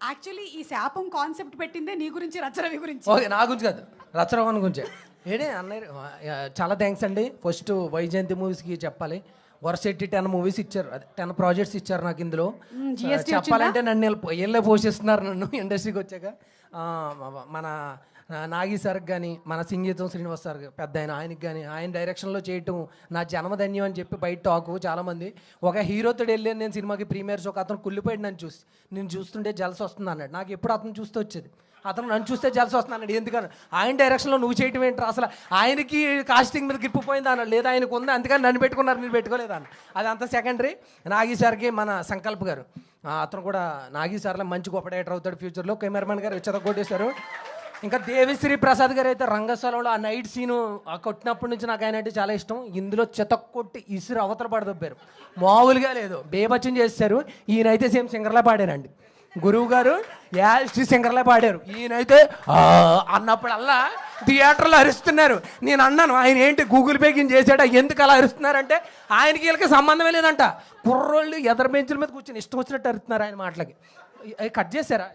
Actually ఈ శాపం concept పెట్టిందే నీ గురించి, రచరవి గురించి. ఓకే, నా గురించి కాదు, రచరవన్ గురించే. ఏడే అన్నయ్య చాలా థ్యాంక్స్ అండి. ఫస్ట్ వైజయంతి మూవీస్కి చెప్పాలి. వరుసెట్టి 10 మూవీస్ ఇచ్చారు, అదే 10 ప్రాజెక్ట్స్ ఇచ్చారు నాకు. ఇందులో చెప్పాలంటే నన్ను వీళ్ళే పోషిస్తున్నారు నన్ను ఇండస్ట్రీకి వచ్చాక. మన నాగి సార్కి కానీ, మన సింగీతం శ్రీనివాస్ సార్ పెద్ద ఆయనకి కానీ, ఆయన డైరెక్షన్లో చేయటం నా జన్మధన్యం అని చెప్పి బయట టాకు చాలామంది. ఒక హీరోతో వెళ్ళాను నేను సినిమాకి ప్రీమియర్స్, ఒక అతను కుళ్ళిపోయాడు నన్ను చూసి. నేను చూస్తుంటే జలస వస్తుంది అన్నాడు. నాకు ఎప్పుడు అతను చూస్తూ వచ్చేది, అతను నన్ను చూస్తే జలస వస్తుంది అన్నాడు. ఎందుకని ఆయన డైరెక్షన్లో నువ్వు చేయటం ఏంటి, అసలు ఆయనకి కాస్టింగ్ మీద గ్రిప్ పోయింది అన్నాడు. లేదా ఆయనకు ఉంది అందుకని నన్ను పెట్టుకున్నారు, నేను పెట్టుకోలేదు అన్న. అది అంత సెకండరీ. నాగి సార్కి మన సంకల్ప్ గారు, అతను కూడా నాగి సార్లో మంచి గొప్ప డైరెక్టర్ అవుతాడు ఫ్యూచర్లో. కెమెరామెన్ గారు చెదగొట్టేశారు. ఇంకా దేవిశ్రీ ప్రసాద్ గారు అయితే రంగస్థలంలో ఆ నైట్ సీను కొట్టినప్పటి నుంచి నాకు ఆయన అంటే చాలా ఇష్టం. ఇందులో చెతక్కొట్టి ఇసురు అవతల పడదొబ్బారు, మామూలుగా లేదు, బేబచ్చం చేశారు. ఈయనైతే సేమ్ సింగర్లా పాడారండి. గురువు గారు యాస్టి సింగర్లా పాడారు, ఈయనైతే అన్నప్పుడల్లా థియేటర్లో అరుస్తున్నారు. నేను అన్నాను ఆయన ఏంటి గూగుల్ పే కింద చేశాడు, ఎందుకు అలా అరుస్తున్నారంటే ఆయనకి వీళ్ళకి సంబంధమే లేదంట. కుర్రోళ్ళు ఎదర బెంచుల మీద కూర్చొని ఇష్టం వచ్చినట్టు అరుస్తున్నారు ఆయన మాటలకి. కట్ చేశారా?